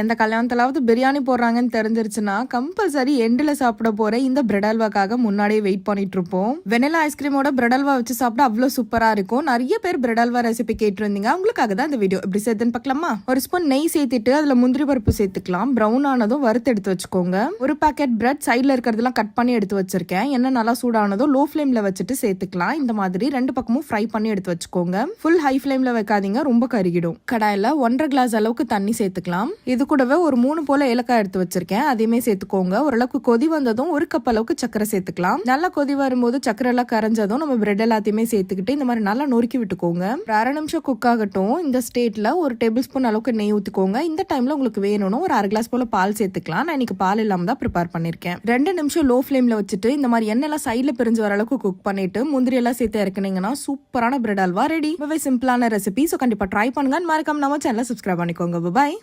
எந்த கல்யாணத்திலாவது பிரியாணி போடுறாங்கன்னு தெரிஞ்சிருச்சுன்னா கம்பல்சரி எண்டில் சாப்பிட போற இந்த பிரெட் அல்வாக்காக முன்னாடியே வெயிட் பண்ணிட்டு இருப்போம். வெனிலா ஐஸ்கிரீமோட பிரெட் அல்வா வச்சு சாப்பிட அவ்வளோ சூப்பரா இருக்கும். நிறைய பேர் பிரெட் அல்வா ரெசிபி கேட்டிருந்தீங்க, அவங்களுக்காக தான் இந்த வீடியோ. எப்படி சேர்த்துன்னு பார்க்கலாமா? ஒரு ஸ்பூன் நெய் சேர்த்துட்டு அதுல முந்திரி பருப்பு சேர்த்துக்கலாம். ப்ரௌன் ஆனதும் வறுத்து எடுத்து வச்சுக்கோங்க. ஒரு பாக்கெட் பிரெட் சைட்ல இருக்கிறதெல்லாம் கட் பண்ணி எடுத்து வச்சிருக்கேன். எண்ணெய் நல்லா சூடானதும் லோ ஃபிளேம்ல வச்சுட்டு சேர்த்துக்கலாம். இந்த மாதிரி ரெண்டு பக்கமும் ஃப்ரை பண்ணி எடுத்து வச்சுக்கோங்க. ஃபுல் ஹை ஃபிளேம்ல வைக்காதீங்க, ரொம்ப கருகிடும். கடாயில 1.5 கிளாஸ் அளவுக்கு தண்ணி சேர்த்துக்கலாம். இது கூடவே ஒரு 3 போல ஏலக்காய் எடுத்து வச்சிருக்கேன், அதையுமே சேர்த்துக்கோங்க. ஓரளவுக்கு கொதி வந்ததும் 1 கப் அளவுக்கு சக்கரை சேர்த்துக்கலாம். நல்லா கொதி வரும்போது சக்கரை எல்லாம் கரைஞ்சதும் நம்ம பிரெட் எல்லாத்தையுமே சேர்த்துக்கிட்டு இந்த மாதிரி நல்லா நொறுக்கி விட்டுக்கோங்க. ஒரு 1/2 நிமிஷம் குக் ஆகட்டும். இந்த ஸ்டேட்ல ஒரு டேபிள் ஸ்பூன் அளவுக்கு நெய் ஊத்திக்கோங்க. இந்த டைம்ல உங்களுக்கு வேணும்னு ஒரு 1/2 கிளாஸ் போல பால் சேர்த்துக்கலாம். நான் இன்னைக்கு பால் இல்லாம தான் ப்ரிப்பேர் பண்ணிருக்கேன். 2 நிமிஷம் லோ ஃபிளேம்ல வச்சுட்டு இந்த மாதிரி எண்ணெய் எல்லாம் சைட்ல பிரிஞ்சு வர அளவுக்கு குக் பண்ணிட்டு முந்திரி எல்லாம் சேர்த்து இறக்குனீங்கன்னா சூப்பரான பிரெட் அல்வா ரெடி. சிம்பிளான ரெசிபி. ஸோ கண்டிப்பா ட்ரை பண்ணுங்க. மறக்காம நம்ம சேனலை சப்ஸ்கிரைப் பண்ணிக்கோங்க. பாய்.